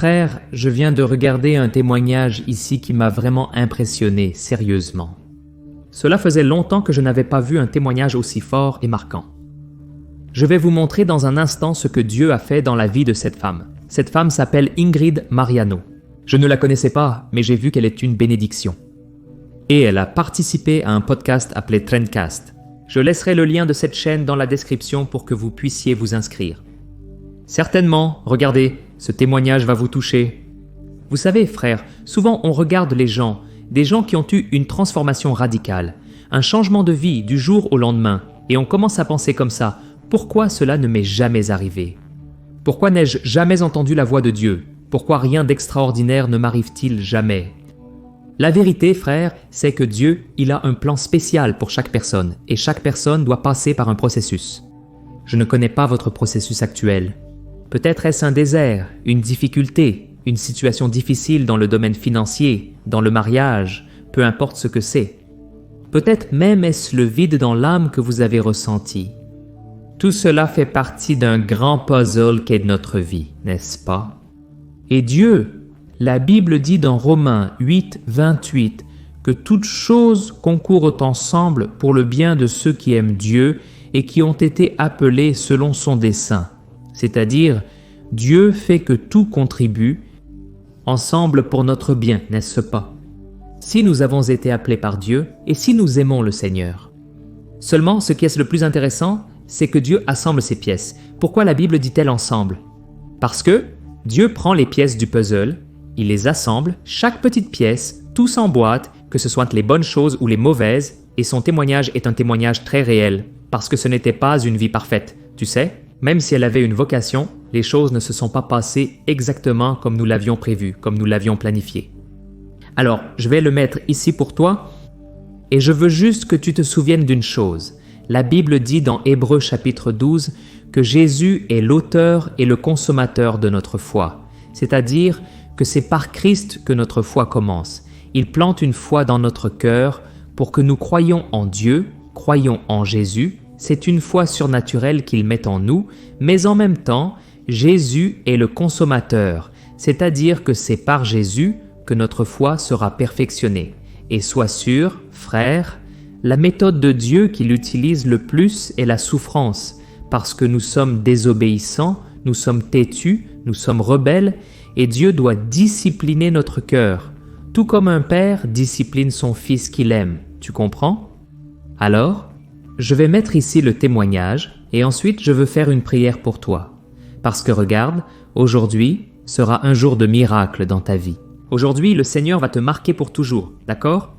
Frère, je viens de regarder un témoignage ici qui m'a vraiment impressionné, sérieusement. Cela faisait longtemps que je n'avais pas vu un témoignage aussi fort et marquant. Je vais vous montrer dans un instant ce que Dieu a fait dans la vie de cette femme. Cette femme s'appelle Ingrid Mariano. Je ne la connaissais pas, mais j'ai vu qu'elle est une bénédiction. Et elle a participé à un podcast appelé Trendcast. Je laisserai le lien de cette chaîne dans la description pour que vous puissiez vous inscrire. Certainement, regardez, ce témoignage va vous toucher. Vous savez, frères, souvent on regarde les gens, des gens qui ont eu une transformation radicale, un changement de vie du jour au lendemain, et on commence à penser comme ça, pourquoi cela ne m'est jamais arrivé? Pourquoi n'ai-je jamais entendu la voix de Dieu? Pourquoi rien d'extraordinaire ne m'arrive-t-il jamais? La vérité, frère, c'est que Dieu, il a un plan spécial pour chaque personne, et chaque personne doit passer par un processus. Je ne connais pas votre processus actuel. Peut-être est-ce un désert, une difficulté, une situation difficile dans le domaine financier, dans le mariage, peu importe ce que c'est. Peut-être même est-ce le vide dans l'âme que vous avez ressenti. Tout cela fait partie d'un grand puzzle qu'est notre vie, n'est-ce pas? Et Dieu, la Bible dit dans Romains 8, 28, que toutes choses concourent ensemble pour le bien de ceux qui aiment Dieu et qui ont été appelés selon son dessein. C'est-à-dire, Dieu fait que tout contribue ensemble pour notre bien, n'est-ce pas? Si nous avons été appelés par Dieu et si nous aimons le Seigneur. Seulement, ce qui est le plus intéressant, c'est que Dieu assemble ces pièces. Pourquoi la Bible dit-elle ensemble? Parce que Dieu prend les pièces du puzzle, il les assemble, chaque petite pièce, tout s'emboîte, que ce soit les bonnes choses ou les mauvaises, et son témoignage est un témoignage très réel, parce que ce n'était pas une vie parfaite, tu sais? Même si elle avait une vocation, les choses ne se sont pas passées exactement comme nous l'avions prévu, comme nous l'avions planifié. Alors, je vais le mettre ici pour toi, et je veux juste que tu te souviennes d'une chose. La Bible dit dans Hébreux chapitre 12 que Jésus est l'auteur et le consommateur de notre foi, c'est-à-dire que c'est par Christ que notre foi commence. Il plante une foi dans notre cœur pour que nous croyions en Dieu, croyions en Jésus. C'est une foi surnaturelle qu'il met en nous, mais en même temps, Jésus est le consommateur, c'est-à-dire que c'est par Jésus que notre foi sera perfectionnée. Et sois sûr, frère, la méthode de Dieu qu'il utilise le plus est la souffrance, parce que nous sommes désobéissants, nous sommes têtus, nous sommes rebelles, et Dieu doit discipliner notre cœur, tout comme un père discipline son fils qu'il aime. Tu comprends? Alors, je vais mettre ici le témoignage, et ensuite je veux faire une prière pour toi. Parce que regarde, aujourd'hui sera un jour de miracle dans ta vie. Aujourd'hui, le Seigneur va te marquer pour toujours, d'accord?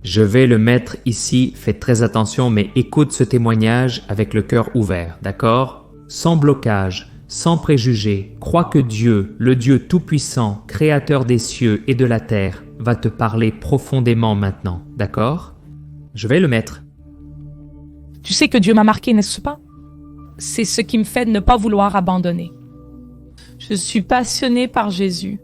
Je vais le mettre ici, fais très attention, mais écoute ce témoignage avec le cœur ouvert, d'accord? Sans blocage, sans préjugés, crois que Dieu, le Dieu Tout-Puissant, Créateur des cieux et de la terre, va te parler profondément maintenant, d'accord? Je vais le mettre. Tu sais que Dieu m'a marqué, n'est-ce pas? C'est ce qui me fait ne pas vouloir abandonner. Je suis passionnée par Jésus.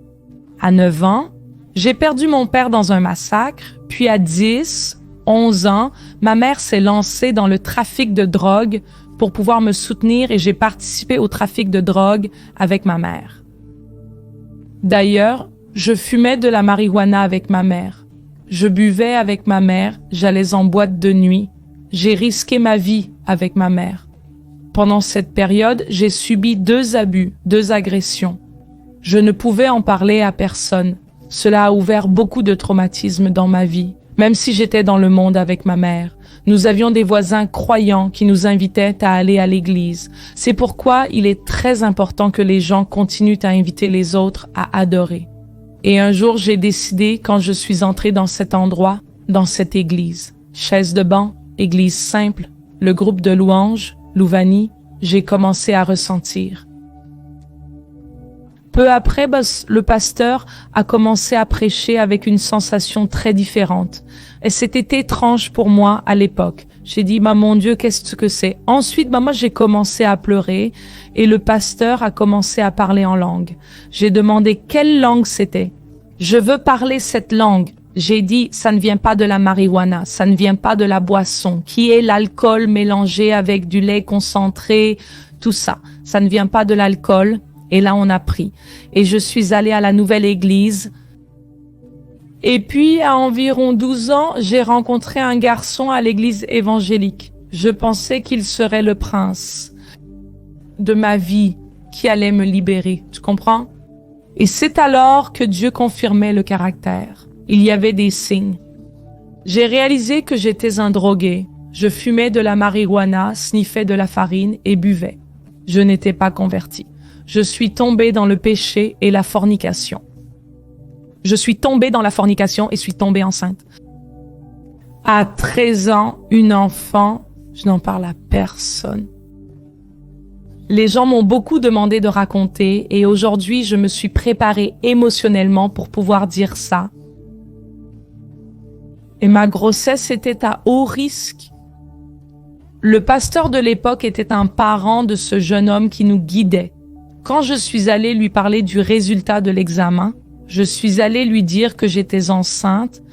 À 9 ans, j'ai perdu mon père dans un massacre, puis à 10, 11 ans, ma mère s'est lancée dans le trafic de drogue pour pouvoir me soutenir et j'ai participé au trafic de drogue avec ma mère. D'ailleurs, je fumais de la marijuana avec ma mère. Je buvais avec ma mère, j'allais en boîte de nuit. J'ai risqué ma vie avec ma mère. Pendant cette période, j'ai subi 2 abus, 2 agressions. Je ne pouvais en parler à personne. Cela a ouvert beaucoup de traumatismes dans ma vie, même si j'étais dans le monde avec ma mère. Nous avions des voisins croyants qui nous invitaient à aller à l'église. C'est pourquoi il est très important que les gens continuent à inviter les autres à adorer. Et un jour, j'ai décidé, quand je suis entrée dans cet endroit, dans cette église, chaise de banc, église simple, le groupe de louanges, Louvanie, j'ai commencé à ressentir. Peu après, le pasteur a commencé à prêcher avec une sensation très différente. Et c'était étrange pour moi à l'époque. J'ai dit, mon Dieu, qu'est-ce que c'est? Ensuite, moi, j'ai commencé à pleurer et le pasteur a commencé à parler en langue. J'ai demandé quelle langue c'était. Je veux parler cette langue. J'ai dit, ça ne vient pas de la marijuana, ça ne vient pas de la boisson, qui est l'alcool mélangé avec du lait concentré, tout ça. Ça ne vient pas de l'alcool. Et là, on a pris. Et je suis allée à la nouvelle église. Et puis, à environ 12 ans, j'ai rencontré un garçon à l'église évangélique. Je pensais qu'il serait le prince de ma vie qui allait me libérer. Tu comprends? Et c'est alors que Dieu confirmait le caractère. Il y avait des signes. J'ai réalisé que j'étais un drogué. Je fumais de la marijuana, sniffais de la farine et buvais. Je n'étais pas converti. Je suis tombée dans le péché et la fornication. Je suis tombée dans la fornication et suis tombée enceinte. À 13 ans, une enfant, je n'en parle à personne. Les gens m'ont beaucoup demandé de raconter et aujourd'hui, je me suis préparée émotionnellement pour pouvoir dire ça. Et ma grossesse était à haut risque. Le pasteur de l'époque était un parent de ce jeune homme qui nous guidait. Quand je suis allée lui parler du résultat de l'examen, je suis allée lui dire que j'étais enceinte.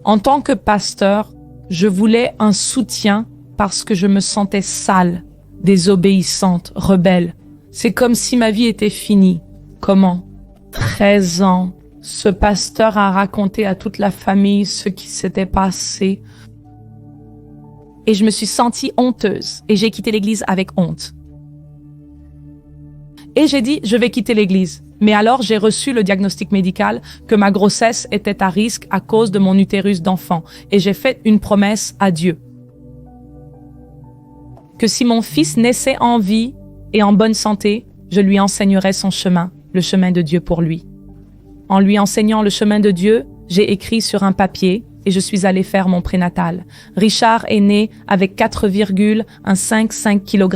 En tant que pasteur, je voulais un soutien parce que je me sentais sale, désobéissante, rebelle. C'est comme si ma vie était finie. Comment? 13 ans. Ce pasteur a raconté à toute la famille ce qui s'était passé. Et je me suis sentie honteuse. Et j'ai quitté l'église avec honte. Et j'ai dit, je vais quitter l'église. Mais alors, j'ai reçu le diagnostic médical que ma grossesse était à risque à cause de mon utérus d'enfant. Et j'ai fait une promesse à Dieu. Que si mon fils naissait en vie et en bonne santé, je lui enseignerais son chemin, le chemin de Dieu pour lui. En lui enseignant le chemin de Dieu, j'ai écrit sur un papier et je suis allée faire mon prénatal. Richard est né avec 4,155 kg.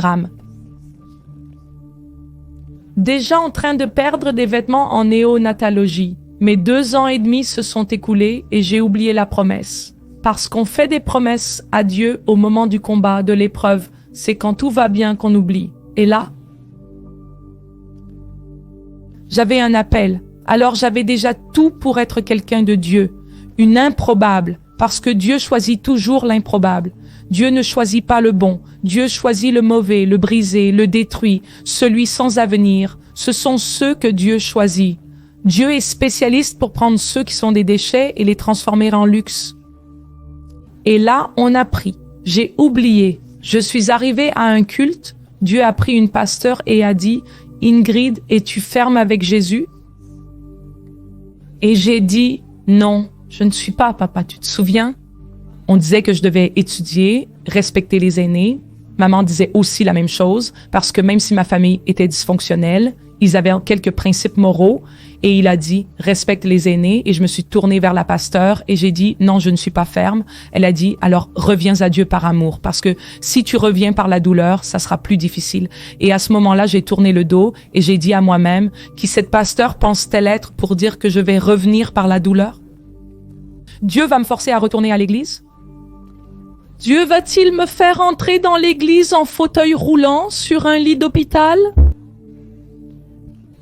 Déjà en train de perdre des vêtements en néonatologie. Mes 2 ans et demi se sont écoulés et j'ai oublié la promesse. Parce qu'on fait des promesses à Dieu au moment du combat, de l'épreuve, c'est quand tout va bien qu'on oublie. Et là, j'avais un appel. Alors j'avais déjà tout pour être quelqu'un de Dieu. Une improbable, parce que Dieu choisit toujours l'improbable. Dieu ne choisit pas le bon. Dieu choisit le mauvais, le brisé, le détruit, celui sans avenir. Ce sont ceux que Dieu choisit. Dieu est spécialiste pour prendre ceux qui sont des déchets et les transformer en luxe. Et là, on a pris. J'ai oublié. Je suis arrivée à un culte. Dieu a pris une pasteur et a dit, « Ingrid, es-tu ferme avec Jésus? » Et j'ai dit, « Non, je ne suis pas, papa, tu te souviens? » On disait que je devais étudier, respecter les aînés. Maman disait aussi la même chose, parce que même si ma famille était dysfonctionnelle, ils avaient quelques principes moraux. Et il a dit, respecte les aînés. Et je me suis tournée vers la pasteur et j'ai dit, non, je ne suis pas ferme. Elle a dit, alors reviens à Dieu par amour. Parce que si tu reviens par la douleur, ça sera plus difficile. Et à ce moment-là, j'ai tourné le dos et j'ai dit à moi-même, qui cette pasteur pense-t-elle être pour dire que je vais revenir par la douleur? Dieu va me forcer à retourner à l'église? Dieu va-t-il me faire entrer dans l'église en fauteuil roulant sur un lit d'hôpital?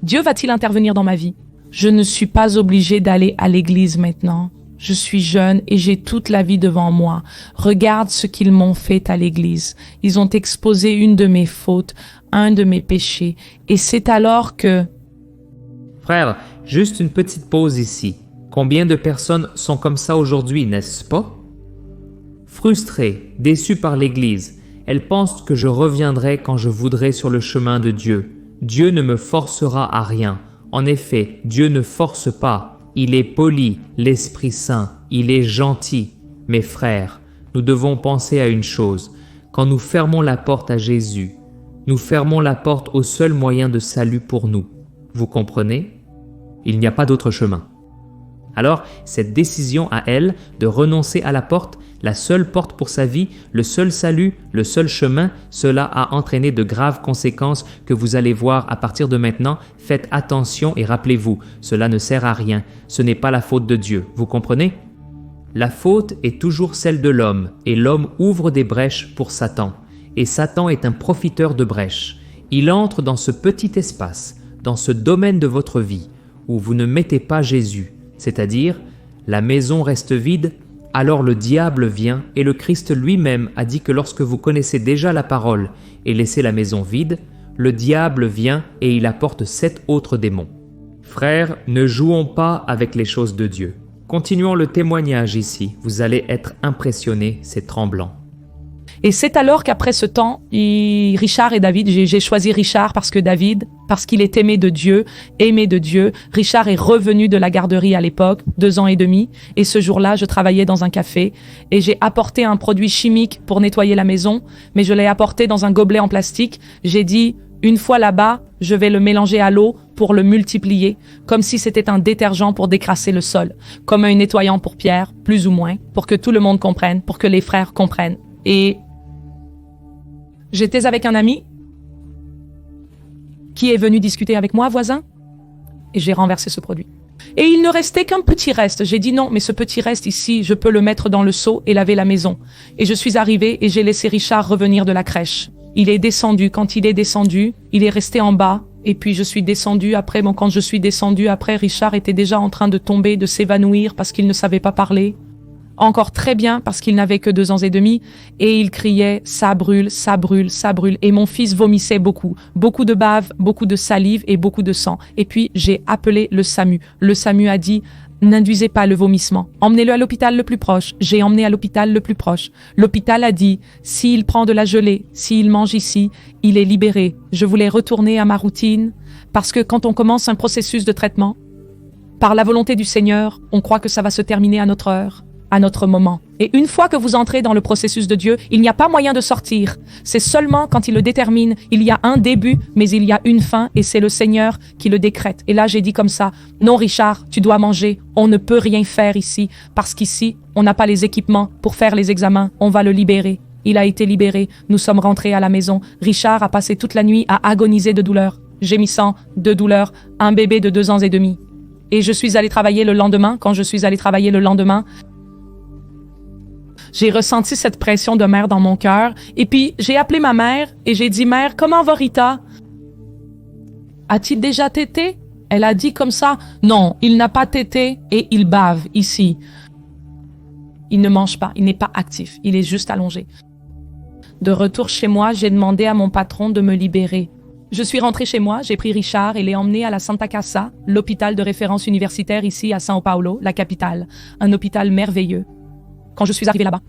Dieu va-t-il intervenir dans ma vie? Je ne suis pas obligée d'aller à l'église maintenant. Je suis jeune et j'ai toute la vie devant moi. Regarde ce qu'ils m'ont fait à l'église. Ils ont exposé une de mes fautes, un de mes péchés. Et c'est alors que... Frère, juste une petite pause ici. Combien de personnes sont comme ça aujourd'hui, n'est-ce pas? Frustrées, déçues par l'Église, elles pensent que je reviendrai quand je voudrai sur le chemin de Dieu. Dieu ne me forcera à rien. En effet, Dieu ne force pas. Il est poli, l'Esprit Saint. Il est gentil. Mes frères, nous devons penser à une chose. Quand nous fermons la porte à Jésus, nous fermons la porte au seul moyen de salut pour nous. Vous comprenez? Il n'y a pas d'autre chemin. Alors, cette décision à elle de renoncer à la porte, la seule porte pour sa vie, le seul salut, le seul chemin, cela a entraîné de graves conséquences que vous allez voir à partir de maintenant. Faites attention et rappelez-vous, cela ne sert à rien, ce n'est pas la faute de Dieu, vous comprenez? La faute est toujours celle de l'homme, et l'homme ouvre des brèches pour Satan. Et Satan est un profiteur de brèches. Il entre dans ce petit espace, dans ce domaine de votre vie, où vous ne mettez pas Jésus, c'est-à-dire la maison reste vide. Alors le diable vient et le Christ lui-même a dit que lorsque vous connaissez déjà la parole et laissez la maison vide, le diable vient et il apporte 7 autres démons. Frères, ne jouons pas avec les choses de Dieu. Continuons le témoignage ici, vous allez être impressionnés, c'est tremblant. Et c'est alors qu'après ce temps, Richard et David, j'ai choisi Richard parce qu'il est aimé de Dieu, Richard est revenu de la garderie à l'époque, 2 ans et demi, et ce jour-là, je travaillais dans un café et j'ai apporté un produit chimique pour nettoyer la maison, mais je l'ai apporté dans un gobelet en plastique. J'ai dit, une fois là-bas, je vais le mélanger à l'eau pour le multiplier, comme si c'était un détergent pour décrasser le sol, comme un nettoyant pour pierre, plus ou moins, pour que tout le monde comprenne, pour que les frères comprennent. Et j'étais avec un ami qui est venu discuter avec moi, voisin, et j'ai renversé ce produit. Et il ne restait qu'un petit reste. J'ai dit non, mais ce petit reste ici, je peux le mettre dans le seau et laver la maison. Et je suis arrivée et j'ai laissé Richard revenir de la crèche. Il est descendu. Quand il est descendu, il est resté en bas. Et puis je suis descendue après. Bon, quand je suis descendue après, Richard était déjà en train de tomber, de s'évanouir parce qu'il ne savait pas parler. Encore très bien parce qu'il n'avait que 2 ans et demi. Et il criait « ça brûle, ça brûle, ça brûle ». Et mon fils vomissait beaucoup. Beaucoup de bave, beaucoup de salive et beaucoup de sang. Et puis j'ai appelé le SAMU. Le SAMU a dit « n'induisez pas le vomissement. Emmenez-le à l'hôpital le plus proche ». J'ai emmené à l'hôpital le plus proche. L'hôpital a dit « s'il prend de la gelée, s'il mange ici, il est libéré ». Je voulais retourner à ma routine parce que quand on commence un processus de traitement, par la volonté du Seigneur, on croit que ça va se terminer à notre heure, à notre moment. Et une fois que vous entrez dans le processus de Dieu, il n'y a pas moyen de sortir. C'est seulement quand il le détermine. Il y a un début, mais il y a une fin, et c'est le Seigneur qui le décrète. Et là, j'ai dit comme ça, non Richard, tu dois manger. On ne peut rien faire ici, parce qu'ici, on n'a pas les équipements pour faire les examens. On va le libérer. Il a été libéré. Nous sommes rentrés à la maison. Richard a passé toute la nuit à agoniser de douleur, gémissant de douleur, un bébé de 2 ans et demi. Et je suis allée travailler le lendemain. Quand je suis allée travailler le lendemain, j'ai ressenti cette pression de mère dans mon cœur. Et puis, j'ai appelé ma mère et j'ai dit « Mère, comment va Rita? A-t-il déjà tété? » Elle a dit comme ça « Non, il n'a pas tété et il bave ici. Il ne mange pas, il n'est pas actif, il est juste allongé. » De retour chez moi, j'ai demandé à mon patron de me libérer. Je suis rentrée chez moi, j'ai pris Richard et l'ai emmené à la Santa Casa, l'hôpital de référence universitaire ici à São Paulo, la capitale. Un hôpital merveilleux. Quand je suis arrivée là-bas,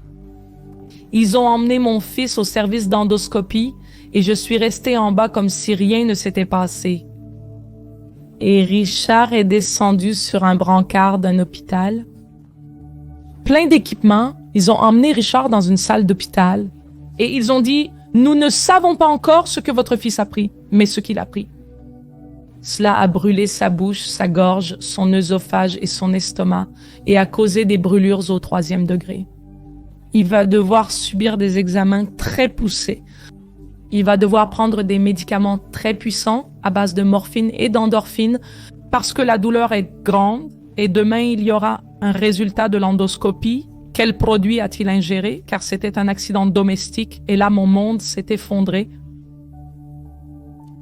ils ont emmené mon fils au service d'endoscopie et je suis restée en bas comme si rien ne s'était passé. Et Richard est descendu sur un brancard d'un hôpital. Plein d'équipements, ils ont emmené Richard dans une salle d'hôpital et ils ont dit « Nous ne savons pas encore ce que votre fils a pris, mais ce qu'il a pris. » Cela a brûlé sa bouche, sa gorge, son œsophage et son estomac et a causé des brûlures au 3e degré. Il va devoir subir des examens très poussés. Il va devoir prendre des médicaments très puissants à base de morphine et d'endorphine parce que la douleur est grande et demain il y aura un résultat de l'endoscopie. Quel produit a-t-il ingéré? Car c'était un accident domestique et là mon monde s'est effondré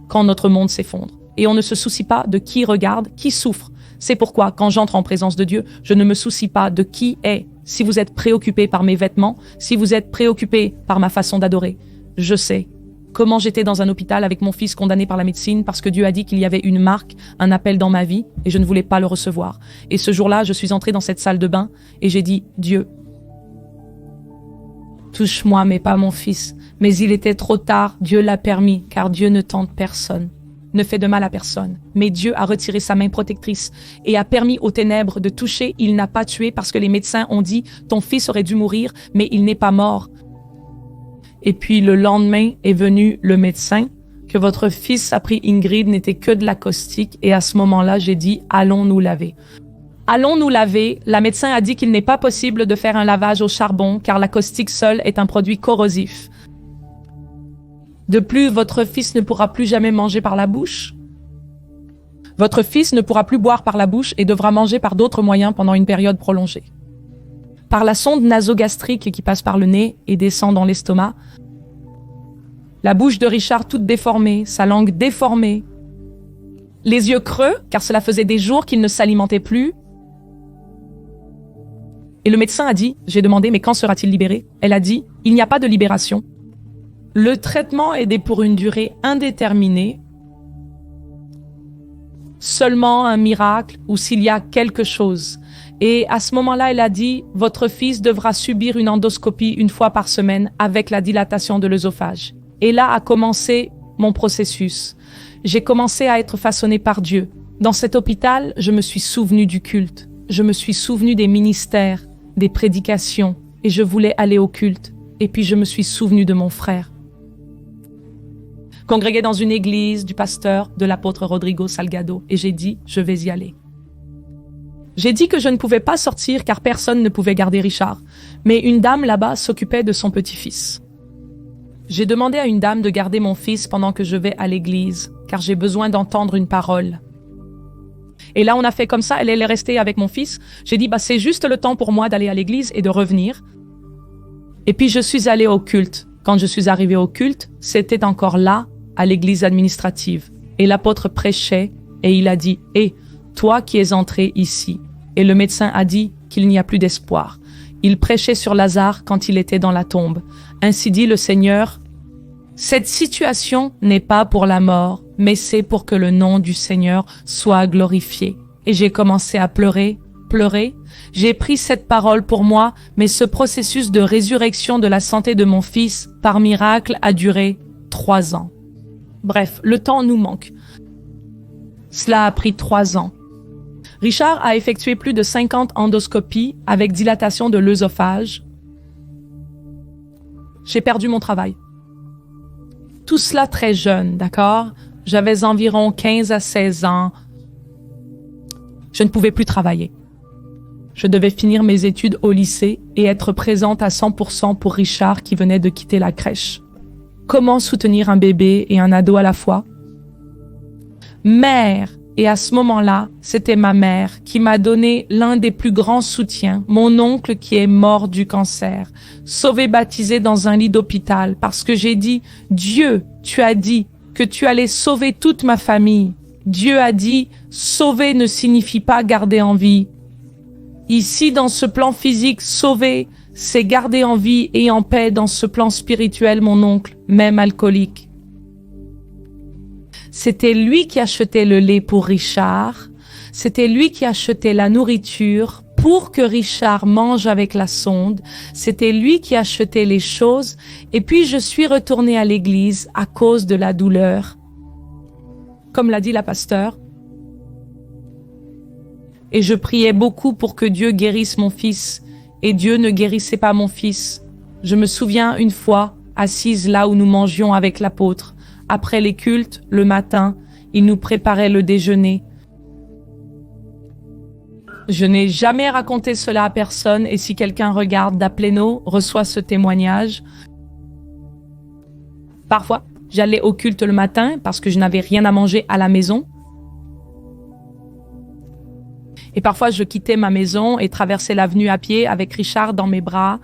quand notre monde s'effondre. Et on ne se soucie pas de qui regarde, qui souffre. C'est pourquoi, quand j'entre en présence de Dieu, je ne me soucie pas de qui est. Si vous êtes préoccupé par mes vêtements, si vous êtes préoccupé par ma façon d'adorer, je sais comment j'étais dans un hôpital avec mon fils condamné par la médecine parce que Dieu a dit qu'il y avait une marque, un appel dans ma vie et je ne voulais pas le recevoir. Et ce jour-là, je suis entrée dans cette salle de bain et j'ai dit « Dieu, touche-moi mais pas mon fils. » Mais il était trop tard, Dieu l'a permis car Dieu ne tente personne. Ne fait de mal à personne. Mais Dieu a retiré sa main protectrice et a permis aux ténèbres de toucher. Il n'a pas tué parce que les médecins ont dit « ton fils aurait dû mourir, mais il n'est pas mort ». Et puis le lendemain est venu le médecin, que votre fils a pris Ingrid n'était que de la caustique et à ce moment-là, j'ai dit « allons nous laver ». Allons nous laver. La médecin a dit qu'il n'est pas possible de faire un lavage au charbon car la caustique seule est un produit corrosif. De plus, votre fils ne pourra plus jamais manger par la bouche. Votre fils ne pourra plus boire par la bouche et devra manger par d'autres moyens pendant une période prolongée. Par la sonde nasogastrique qui passe par le nez et descend dans l'estomac, la bouche de Richard toute déformée, sa langue déformée, les yeux creux, car cela faisait des jours qu'il ne s'alimentait plus. Et le médecin a dit, j'ai demandé, mais quand sera-t-il libéré? Elle a dit, il n'y a pas de libération. Le traitement est pour une durée indéterminée, seulement un miracle ou s'il y a quelque chose. Et à ce moment-là, elle a dit, votre fils devra subir une endoscopie une fois par semaine avec la dilatation de l'œsophage. Et là a commencé mon processus. J'ai commencé à être façonnée par Dieu. Dans cet hôpital, je me suis souvenue du culte. Je me suis souvenue des ministères, des prédications, et je voulais aller au culte. Et puis je me suis souvenue de mon frère. Congrégué dans une église du pasteur de l'apôtre Rodrigo Salgado, et j'ai dit, je vais y aller. J'ai dit que je ne pouvais pas sortir car personne ne pouvait garder Richard, mais une dame là-bas s'occupait de son petit-fils. J'ai demandé à une dame de garder mon fils pendant que je vais à l'église, car j'ai besoin d'entendre une parole. Et là, on a fait comme ça, elle est restée avec mon fils. J'ai dit, c'est juste le temps pour moi d'aller à l'église et de revenir. Et puis, je suis allée au culte. Quand je suis arrivée au culte, c'était encore là, à l'église administrative. Et l'apôtre prêchait et il a dit, « Hé, toi qui es entré ici. » Et le médecin a dit qu'il n'y a plus d'espoir. Il prêchait sur Lazare quand il était dans la tombe. Ainsi dit le Seigneur, « Cette situation n'est pas pour la mort, mais c'est pour que le nom du Seigneur soit glorifié. » Et j'ai commencé à pleurer. J'ai pris cette parole pour moi, mais ce processus de résurrection de la santé de mon fils, par miracle, a duré 3 ans. Bref, le temps nous manque. Cela a pris 3 ans. Richard a effectué plus de 50 endoscopies avec dilatation de l'œsophage. J'ai perdu mon travail. Tout cela très jeune, d'accord? J'avais environ 15 à 16 ans. Je ne pouvais plus travailler. Je devais finir mes études au lycée et être présente à 100% pour Richard qui venait de quitter la crèche. Comment soutenir un bébé et un ado à la fois? Mère, et à ce moment-là, c'était ma mère qui m'a donné l'un des plus grands soutiens, mon oncle qui est mort du cancer, sauvé baptisé dans un lit d'hôpital parce que j'ai dit, Dieu, tu as dit que tu allais sauver toute ma famille. Dieu a dit, sauver ne signifie pas garder en vie. Ici, dans ce plan physique, sauver, c'est garder en vie et en paix dans ce plan spirituel, mon oncle, même alcoolique. C'était lui qui achetait le lait pour Richard. C'était lui qui achetait la nourriture pour que Richard mange avec la sonde. C'était lui qui achetait les choses. Et puis je suis retournée à l'église à cause de la douleur. Comme l'a dit la pasteur. Et je priais beaucoup pour que Dieu guérisse mon fils. Et Dieu ne guérissait pas mon fils. Je me souviens une fois, assise là où nous mangions avec l'apôtre. Après les cultes, le matin, il nous préparait le déjeuner. Je n'ai jamais raconté cela à personne et si quelqu'un regarde d'Apleno, reçoit ce témoignage. Parfois, j'allais au culte le matin parce que je n'avais rien à manger à la maison. Et parfois, je quittais ma maison et traversais l'avenue à pied avec Richard dans mes bras.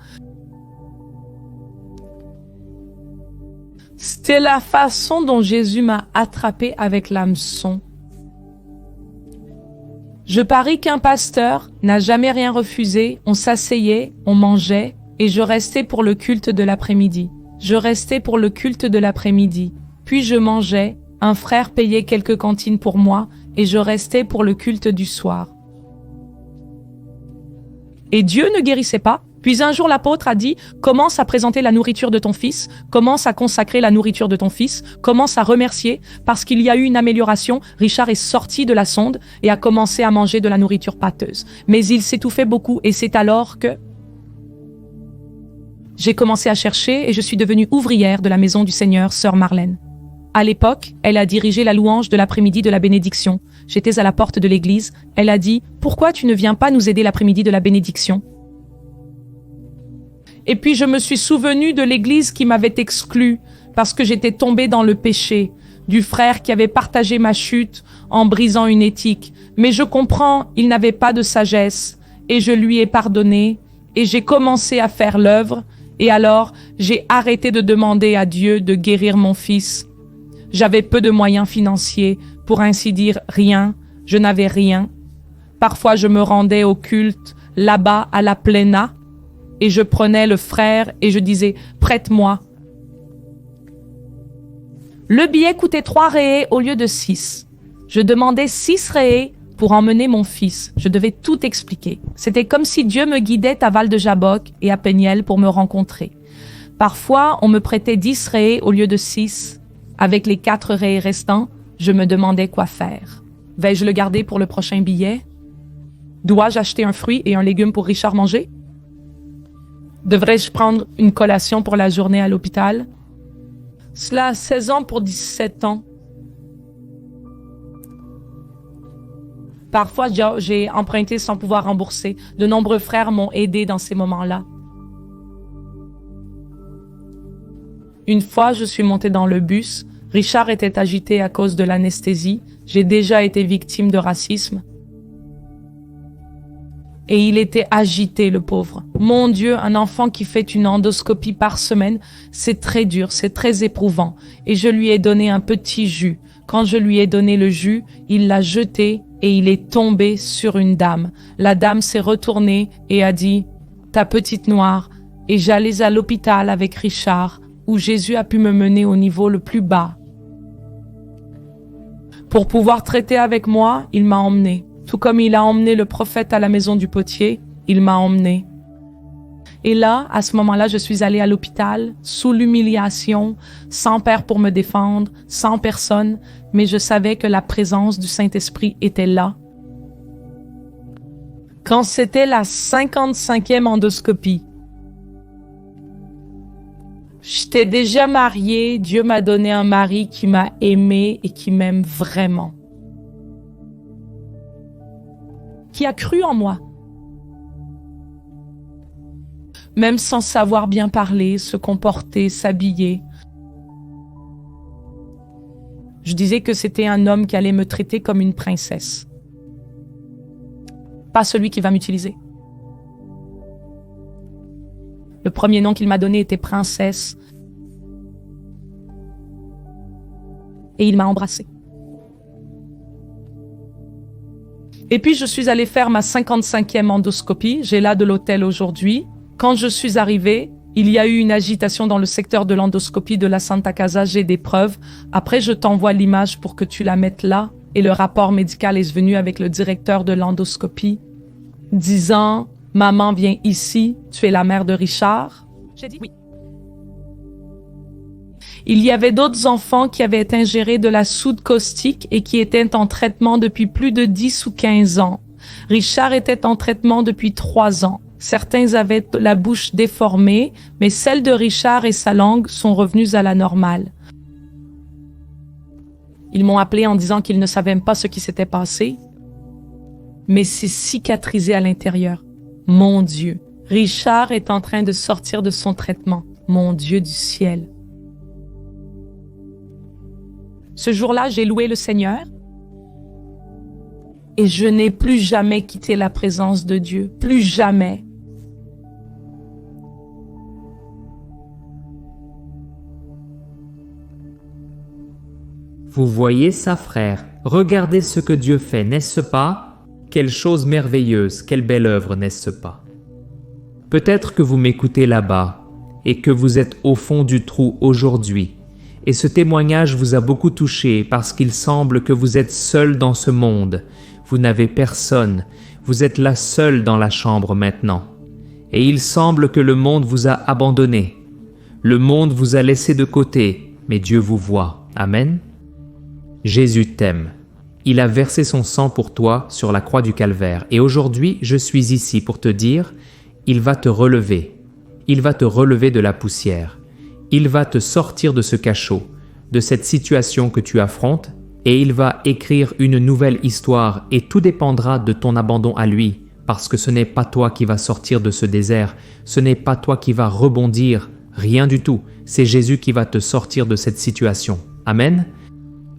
C'était la façon dont Jésus m'a attrapé avec l'hameçon. Je parie qu'un pasteur n'a jamais rien refusé. On s'asseyait, on mangeait et je restais pour le culte de l'après-midi. Puis je mangeais, un frère payait quelques cantines pour moi et je restais pour le culte du soir. Et Dieu ne guérissait pas. Puis un jour, l'apôtre a dit, commence à présenter la nourriture de ton fils, commence à consacrer la nourriture de ton fils, commence à remercier, parce qu'il y a eu une amélioration. Richard est sorti de la sonde et a commencé à manger de la nourriture pâteuse. Mais il s'étouffait beaucoup et c'est alors que j'ai commencé à chercher et je suis devenue ouvrière de la maison du Seigneur, sœur Marlène. À l'époque, elle a dirigé la louange de l'après-midi de la bénédiction. J'étais à la porte de l'église. Elle a dit, pourquoi tu ne viens pas nous aider l'après-midi de la bénédiction? Et puis je me suis souvenue de l'église qui m'avait exclue parce que j'étais tombée dans le péché, du frère qui avait partagé ma chute en brisant une éthique. Mais je comprends, il n'avait pas de sagesse et je lui ai pardonné et j'ai commencé à faire l'œuvre et alors j'ai arrêté de demander à Dieu de guérir mon fils. J'avais peu de moyens financiers, pour ainsi dire rien, je n'avais rien. Parfois je me rendais au culte là-bas à la Plena, et je prenais le frère et je disais « prête-moi ». Le billet coûtait 3 réés au lieu de 6. Je demandais 6 réés pour emmener mon fils. Je devais tout expliquer. C'était comme si Dieu me guidait à Val-de-Jaboc et à Peniel pour me rencontrer. Parfois, on me prêtait 10 réés au lieu de 6. Avec les 4 réés restants, je me demandais quoi faire. Vais-je le garder pour le prochain billet? Dois-je acheter un fruit et un légume pour Richard manger? Devrais-je prendre une collation pour la journée à l'hôpital? Cela a 16 ans pour 17 ans. Parfois, j'ai emprunté sans pouvoir rembourser. De nombreux frères m'ont aidé dans ces moments-là. Une fois, je suis montée dans le bus. Richard était agité à cause de l'anesthésie. J'ai déjà été victime de racisme. Et il était agité, le pauvre. Mon Dieu, un enfant qui fait une endoscopie par semaine, c'est très dur, c'est très éprouvant. Et je lui ai donné un petit jus. Quand je lui ai donné le jus, il l'a jeté et il est tombé sur une dame. La dame s'est retournée et a dit « Ta petite noire ». Et j'allais à l'hôpital avec Richard, où Jésus a pu me mener au niveau le plus bas. Pour pouvoir traiter avec moi, il m'a emmené. Tout comme il a emmené le prophète à la maison du potier, il m'a emmené. Et là, à ce moment-là, je suis allée à l'hôpital, sous l'humiliation, sans père pour me défendre, sans personne, mais je savais que la présence du Saint-Esprit était là. Quand c'était la 55e endoscopie, j'étais déjà mariée, Dieu m'a donné un mari qui m'a aimée et qui m'aime vraiment. Qui a cru en moi. Même sans savoir bien parler, se comporter, s'habiller. Je disais que c'était un homme qui allait me traiter comme une princesse. Pas celui qui va m'utiliser. Le premier nom qu'il m'a donné était princesse. Et il m'a embrassée. Et puis, je suis allée faire ma 55e endoscopie. J'ai là de l'hôtel aujourd'hui. Quand je suis arrivée, il y a eu une agitation dans le secteur de l'endoscopie de la Santa Casa. J'ai des preuves. Après, je t'envoie l'image pour que tu la mettes là. Et le rapport médical est venu avec le directeur de l'endoscopie, disant « Maman, viens ici. Tu es la mère de Richard. » J'ai dit oui. Il y avait d'autres enfants qui avaient ingéré de la soude caustique et qui étaient en traitement depuis plus de 10 ou 15 ans. Richard était en traitement depuis 3 ans. Certains avaient la bouche déformée, mais celle de Richard et sa langue sont revenues à la normale. Ils m'ont appelé en disant qu'ils ne savaient même pas ce qui s'était passé, mais c'est cicatrisé à l'intérieur. Mon Dieu, Richard est en train de sortir de son traitement. Mon Dieu du ciel. Ce jour-là, j'ai loué le Seigneur et je n'ai plus jamais quitté la présence de Dieu. Plus jamais. Vous voyez ça, frère? Regardez ce que Dieu fait, n'est-ce pas? Quelle chose merveilleuse, quelle belle œuvre, n'est-ce pas? Peut-être que vous m'écoutez là-bas et que vous êtes au fond du trou aujourd'hui. Et ce témoignage vous a beaucoup touché parce qu'il semble que vous êtes seul dans ce monde. Vous n'avez personne. Vous êtes la seule dans la chambre maintenant. Et il semble que le monde vous a abandonné. Le monde vous a laissé de côté, mais Dieu vous voit. Amen. Jésus t'aime. Il a versé son sang pour toi sur la croix du Calvaire. Et aujourd'hui, je suis ici pour te dire, il va te relever. Il va te relever de la poussière. Il va te sortir de ce cachot, de cette situation que tu affrontes, et il va écrire une nouvelle histoire et tout dépendra de ton abandon à lui, parce que ce n'est pas toi qui vas sortir de ce désert, ce n'est pas toi qui vas rebondir, rien du tout, c'est Jésus qui va te sortir de cette situation. Amen.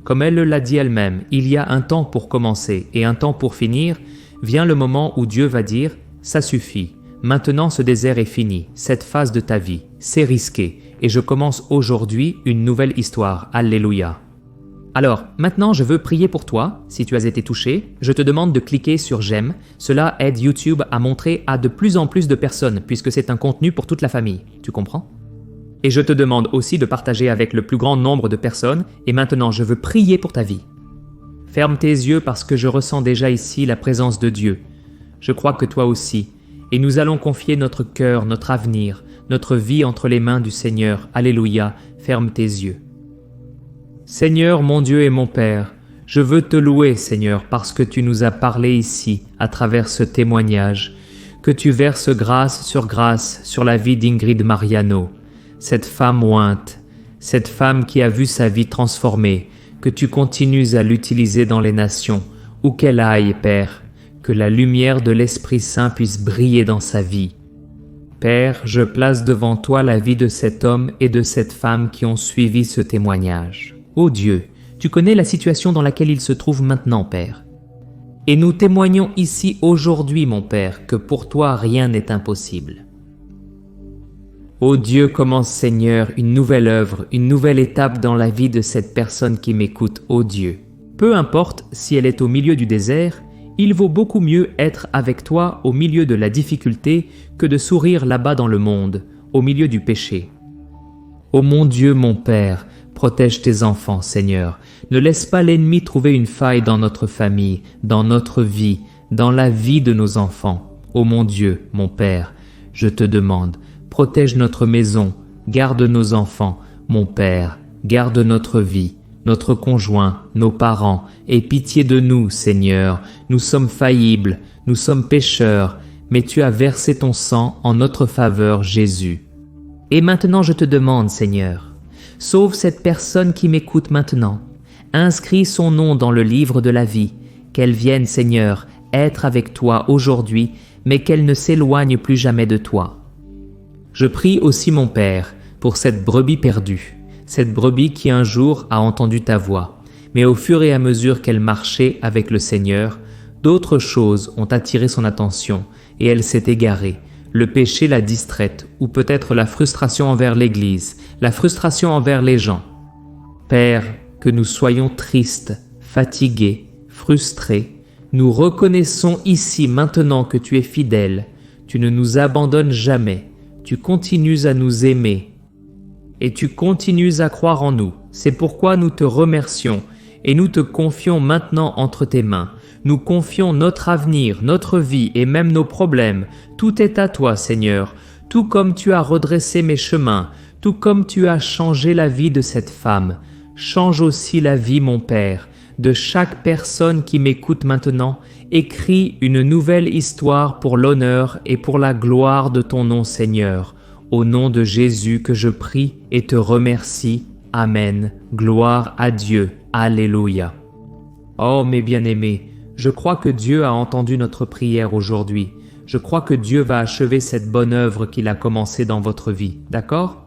Comme elle l'a dit elle-même, il y a un temps pour commencer et un temps pour finir, vient le moment où Dieu va dire « ça suffit, maintenant ce désert est fini, cette phase de ta vie, c'est risqué. » Et je commence aujourd'hui une nouvelle histoire. Alléluia. Alors, maintenant, je veux prier pour toi. Si tu as été touché, je te demande de cliquer sur « J'aime ». Cela aide YouTube à montrer à de plus en plus de personnes, puisque c'est un contenu pour toute la famille. Tu comprends? Et je te demande aussi de partager avec le plus grand nombre de personnes, et maintenant je veux prier pour ta vie. Ferme tes yeux parce que je ressens déjà ici la présence de Dieu. Je crois que toi aussi, et nous allons confier notre cœur, notre avenir, notre vie entre les mains du Seigneur. Alléluia, ferme tes yeux. Seigneur, mon Dieu et mon Père, je veux te louer, Seigneur, parce que tu nous as parlé ici, à travers ce témoignage, que tu verses grâce sur la vie d'Ingrid Mariano, cette femme ointe, cette femme qui a vu sa vie transformée, que tu continues à l'utiliser dans les nations, où qu'elle aille, Père, que la lumière de l'Esprit Saint puisse briller dans sa vie. Père, je place devant toi la vie de cet homme et de cette femme qui ont suivi ce témoignage. Ô Dieu, tu connais la situation dans laquelle ils se trouvent maintenant, Père. Et nous témoignons ici aujourd'hui, mon Père, que pour toi rien n'est impossible. Ô Dieu, commence, Seigneur, une nouvelle œuvre, une nouvelle étape dans la vie de cette personne qui m'écoute, ô Dieu. Peu importe si elle est au milieu du désert, il vaut beaucoup mieux être avec toi au milieu de la difficulté que de sourire là-bas dans le monde, au milieu du péché. Ô mon Dieu, mon Père, protège tes enfants, Seigneur. Ne laisse pas l'ennemi trouver une faille dans notre famille, dans notre vie, dans la vie de nos enfants. Ô mon Dieu, mon Père, je te demande, protège notre maison, garde nos enfants, mon Père, garde notre vie, notre conjoint, nos parents, aie pitié de nous, Seigneur. Nous sommes faillibles, nous sommes pécheurs, mais tu as versé ton sang en notre faveur, Jésus. Et maintenant je te demande, Seigneur, sauve cette personne qui m'écoute maintenant. Inscris son nom dans le livre de la vie, qu'elle vienne, Seigneur, être avec toi aujourd'hui, mais qu'elle ne s'éloigne plus jamais de toi. Je prie aussi, mon Père, pour cette brebis perdue, cette brebis qui un jour a entendu ta voix, mais au fur et à mesure qu'elle marchait avec le Seigneur, d'autres choses ont attiré son attention et elle s'est égarée. Le péché l'a distraite, ou peut-être la frustration envers l'Église, la frustration envers les gens. Père, que nous soyons tristes, fatigués, frustrés, nous reconnaissons ici maintenant que tu es fidèle, tu ne nous abandonnes jamais, tu continues à nous aimer et tu continues à croire en nous. C'est pourquoi nous te remercions et nous te confions maintenant entre tes mains. Nous confions notre avenir, notre vie et même nos problèmes. Tout est à toi, Seigneur. Tout comme tu as redressé mes chemins, tout comme tu as changé la vie de cette femme, change aussi la vie, mon Père, de chaque personne qui m'écoute maintenant. Écris une nouvelle histoire pour l'honneur et pour la gloire de ton nom, Seigneur. Au nom de Jésus que je prie et te remercie. Amen. Gloire à Dieu. Alléluia. Oh, mes bien-aimés, je crois que Dieu a entendu notre prière aujourd'hui. Je crois que Dieu va achever cette bonne œuvre qu'il a commencée dans votre vie. D'accord ?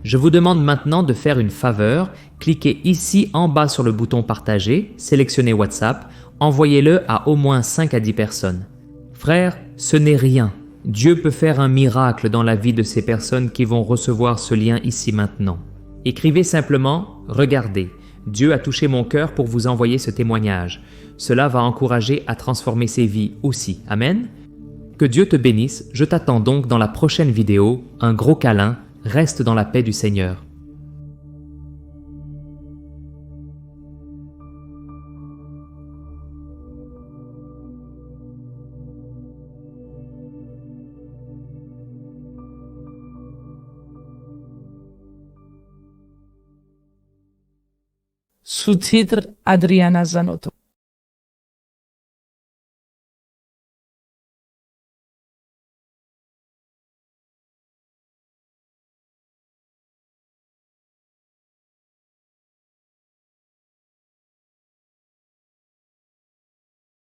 Je vous demande maintenant de faire une faveur. Cliquez ici en bas sur le bouton partager, sélectionnez WhatsApp, envoyez-le à au moins 5 à 10 personnes. Frères, ce n'est rien. Dieu peut faire un miracle dans la vie de ces personnes qui vont recevoir ce lien ici maintenant. Écrivez simplement « Regardez, Dieu a touché mon cœur pour vous envoyer ce témoignage. Cela va encourager à transformer ces vies aussi. Amen. Que Dieu te bénisse. Je t'attends donc dans la prochaine vidéo. Un gros câlin. Reste dans la paix du Seigneur. Sous-titre Adriana Zanotto.